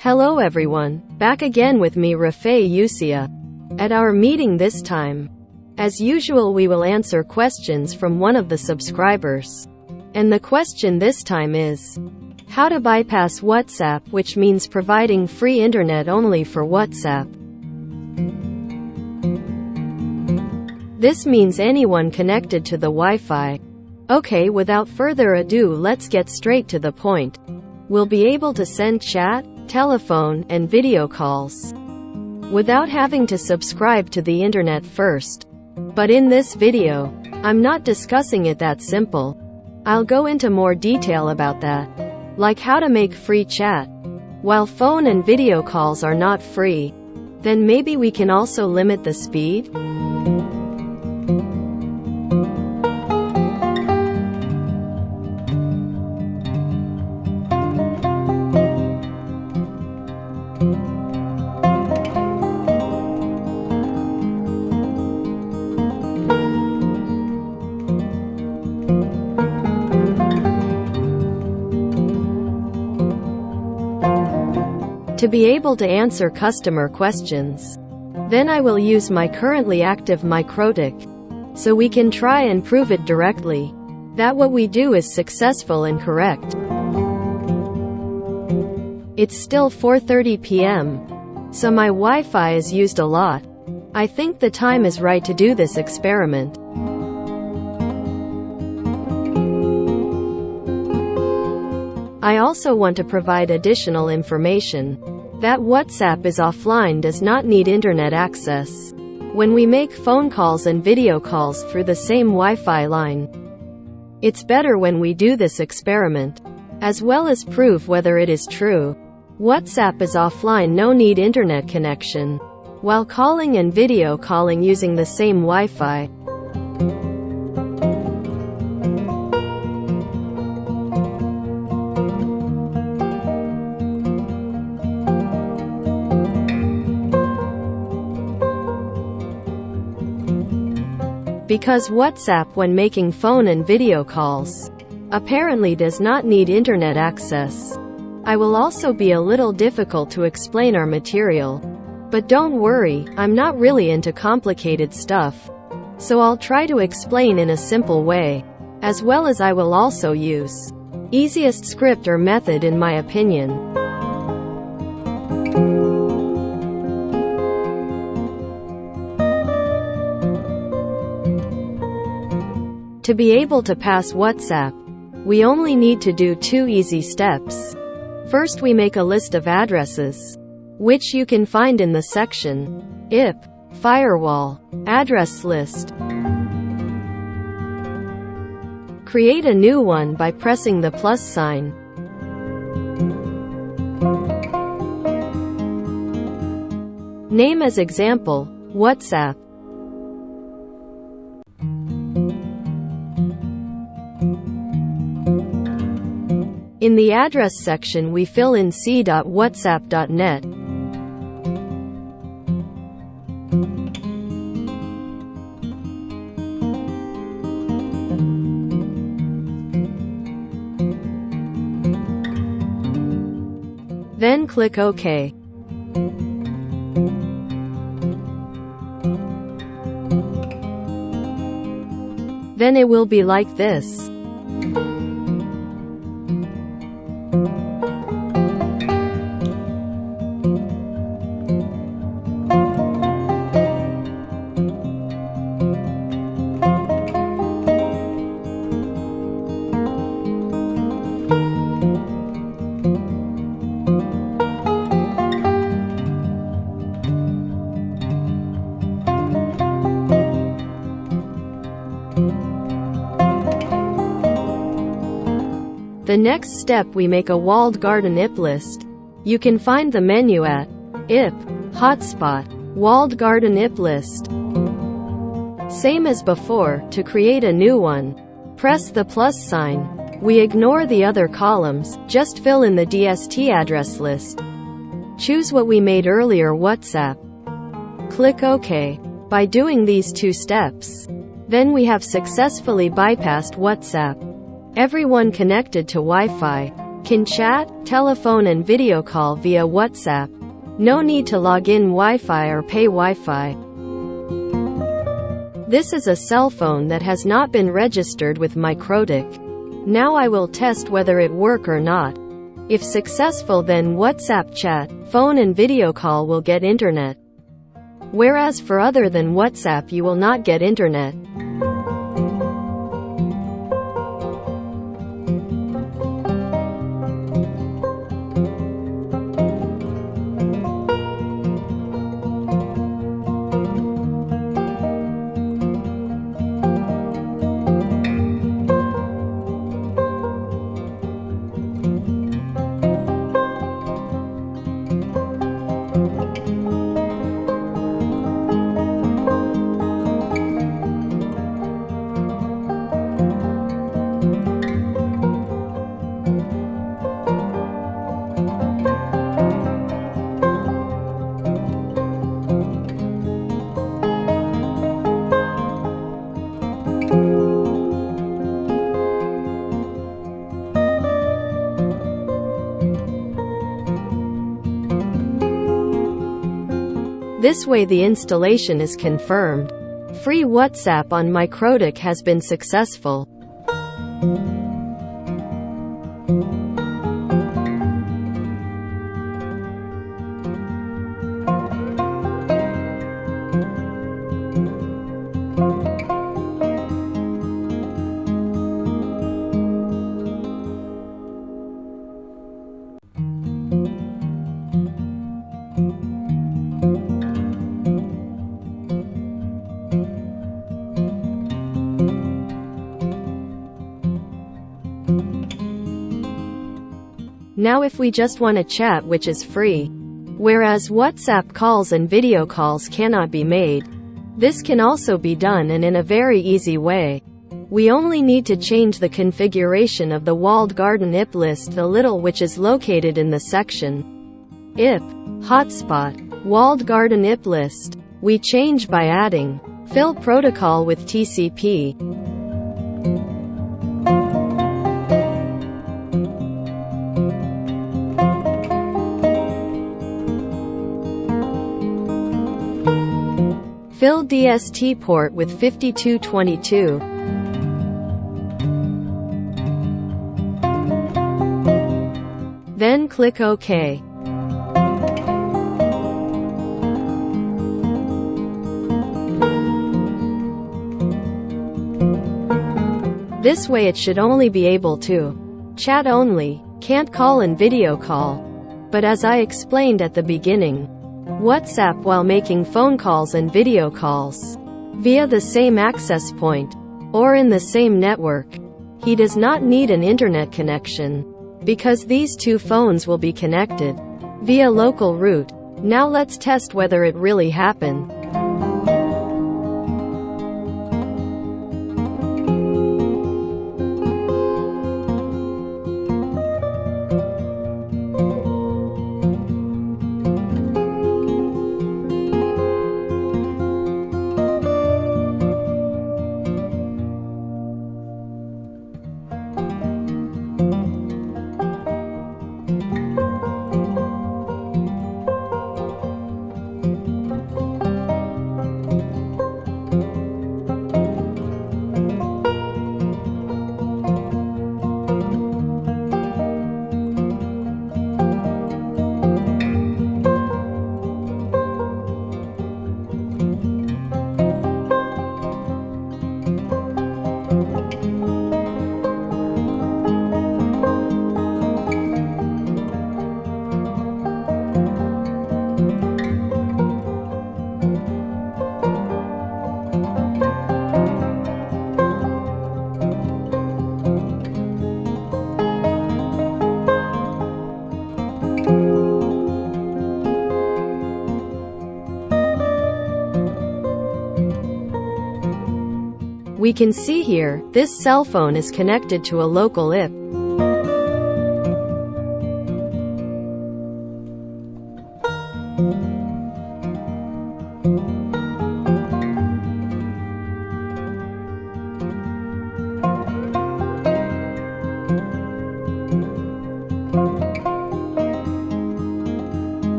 Hello everyone, back again with me Rafay Yusia. At our meeting this time, as usual we will answer questions from one of the subscribers. And the question this time is, how to bypass WhatsApp, which means providing free internet only for WhatsApp. This means anyone connected to the Wi-Fi. Okay, without further ado, let's get straight to the point. We'll be able to send chat, telephone, and video calls without having to subscribe to the internet first. But in this video, I'm not discussing it that simple. I'll go into more detail about that, like how to make free chat. While phone and video calls are not free, then maybe we can also limit the speed? To be able to answer customer questions, then I will use my currently active Mikrotik, so we can try and prove it directly, that what we do is successful and correct. It's still 4:30 p.m., so my Wi-Fi is used a lot. I think the time is right to do this experiment. I also want to provide additional information that WhatsApp is offline, does not need internet access. When we make phone calls and video calls through the same Wi-Fi line, it's better when we do this experiment, as well as prove whether it is true. WhatsApp is offline, no need internet connection, while calling and video calling using the same Wi-Fi. Because WhatsApp, when making phone and video calls, apparently does not need internet access. I will also be a little difficult to explain our material. But don't worry, I'm not really into complicated stuff. So I'll try to explain in a simple way, as well as I will also use easiest script or method in my opinion. To be able to pass WhatsApp, we only need to do two easy steps. First, we make a list of addresses, which you can find in the section IP, Firewall, Address List. Create a new one by pressing the plus sign. Name as example, WhatsApp. In the address section we fill in c.whatsapp.net. Then click OK. Then it will be like this. The next step, we make a walled garden IP list. You can find the menu at IP, Hotspot, Walled Garden IP list. Same as before, to create a new one, press the plus sign. We ignore the other columns, just fill in the DST address list. Choose what we made earlier, WhatsApp. Click OK. By doing these two steps, then we have successfully bypassed WhatsApp. Everyone connected to Wi-Fi Can chat, telephone and video call via WhatsApp. No need to log in Wi-Fi or pay Wi-Fi. This is a cell phone that has not been registered with Mikrotik. Now I will test whether it work or not. If successful, then WhatsApp chat, phone and video call will get internet. Whereas for other than WhatsApp you will not get internet. This way the installation is confirmed. Free WhatsApp on Mikrotik has been successful. Now if we just want to chat, which is free, whereas WhatsApp calls and video calls cannot be made, this can also be done, and in a very easy way. We only need to change the configuration of the walled garden IP list a little, which is located in the section IP hotspot walled garden IP list. We change by adding fill protocol with TCP. Fill DST port with 5222. Then click OK. This way it should only be able to chat only, can't call and video call. But as I explained at the beginning, WhatsApp while making phone calls and video calls via the same access point or in the same network. He does not need an internet connection because these two phones will be connected via local route. Now let's test whether it really happened. We can see here, this cell phone is connected to a local IP.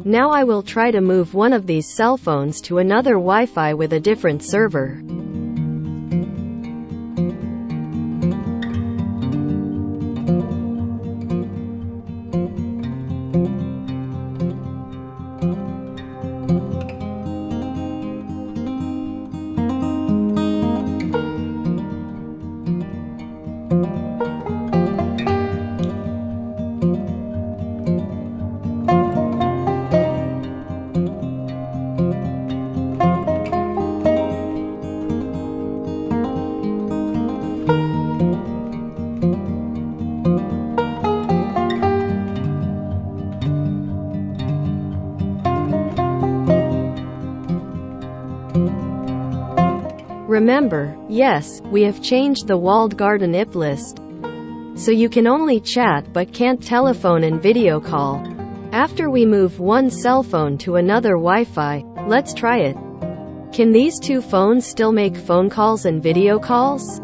Now I will try to move one of these cell phones to another Wi-Fi with a different server. Remember, yes, we have changed the walled garden IP list. So you can only chat but can't telephone and video call. After we move one cell phone to another Wi-Fi, let's try it. Can these two phones still make phone calls and video calls?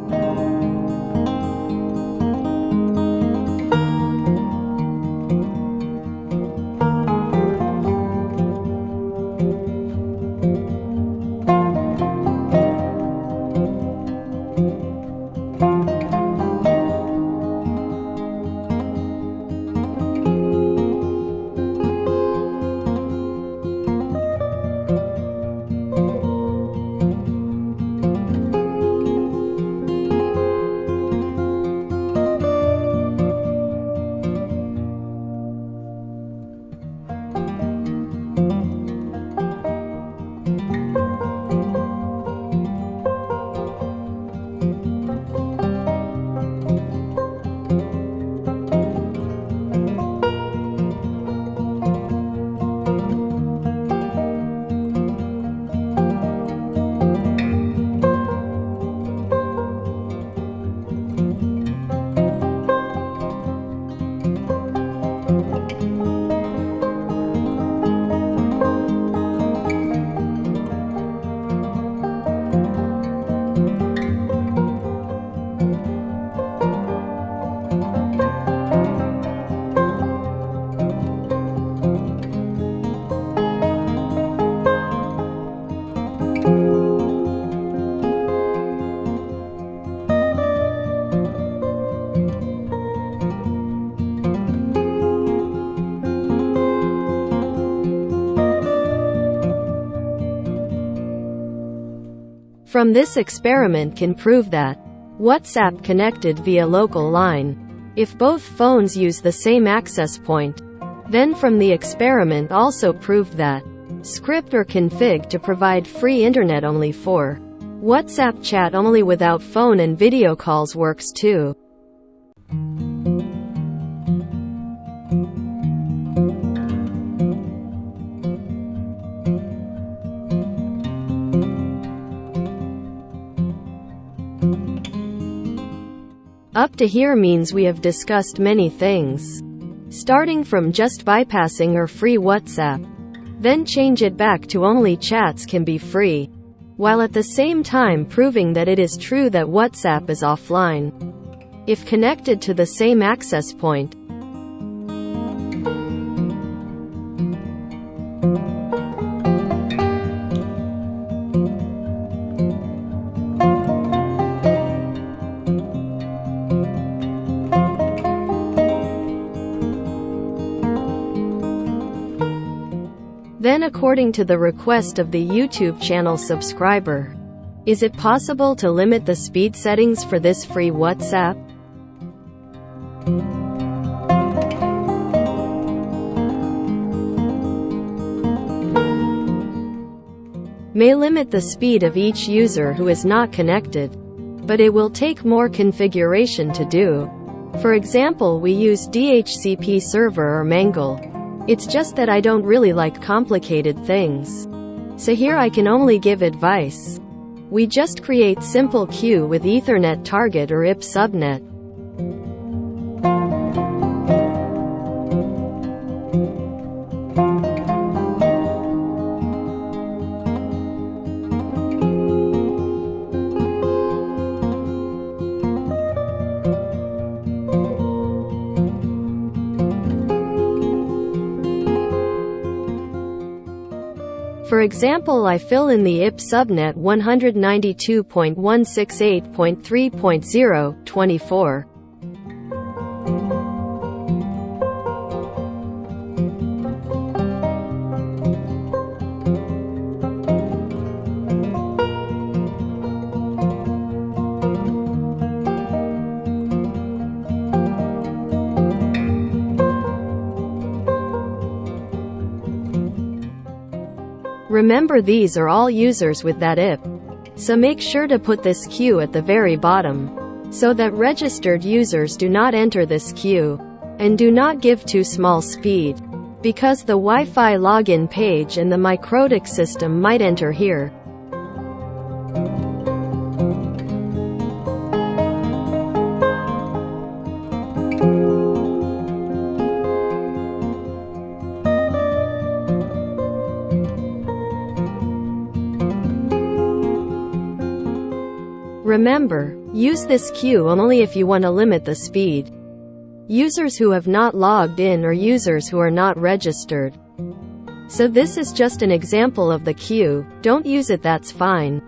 From this experiment can prove that WhatsApp connected via local line if both phones use the same access point. Then from the experiment also proved that script or config to provide free internet only for WhatsApp chat only without phone and video calls works too. Up to here means we have discussed many things. Starting from just bypassing or free WhatsApp, then change it back to only chats can be free, while at the same time proving that it is true that WhatsApp is offline if connected to the same access point. Then according to the request of the YouTube channel subscriber, is it possible to limit the speed settings for this free WhatsApp? May limit the speed of each user who is not connected, but it will take more configuration to do. For example, we use DHCP server or Mangle. It's just that I don't really like complicated things. So here I can only give advice. We just create simple queue with Ethernet target or IP subnet. For example, I fill in the IP subnet 192.168.3.0, 24. Remember, these are all users with that IP. So make sure to put this queue at the very bottom, so that registered users do not enter this queue. And do not give too small speed, because the Wi-Fi login page and the Mikrotik system might enter here. Remember, use this queue only if you want to limit the speed. Users who have not logged in or users who are not registered. So this is just an example of the queue, don't use it, that's fine.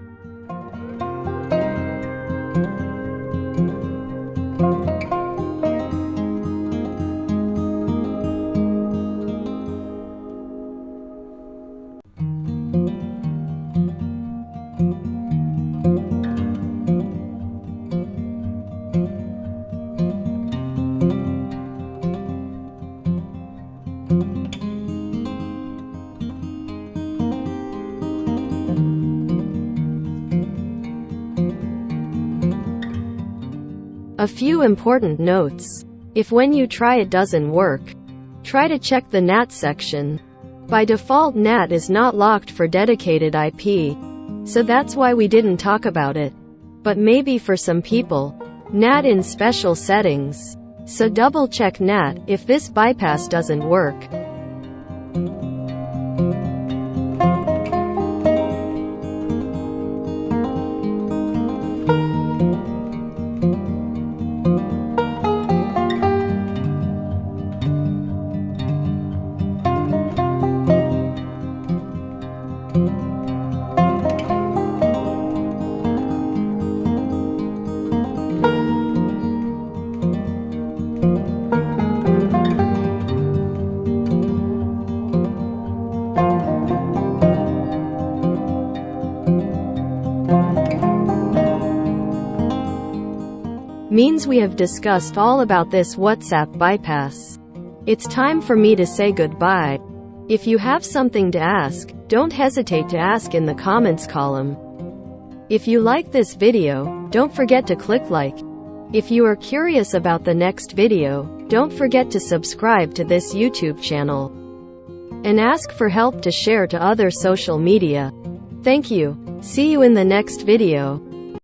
A few important notes. If when you try it doesn't work, try to check the NAT section. By default, NAT is not locked for dedicated IP. So that's why we didn't talk about it. But maybe for some people, NAT in special settings. So double check NAT if this bypass doesn't work. Means we have discussed all about this WhatsApp bypass. It's time for me to say goodbye. If you have something to ask, don't hesitate to ask in the comments column. If you like this video, don't forget to click like. If you are curious about the next video, don't forget to subscribe to this YouTube channel. And ask for help to share to other social media. Thank you. See you in the next video.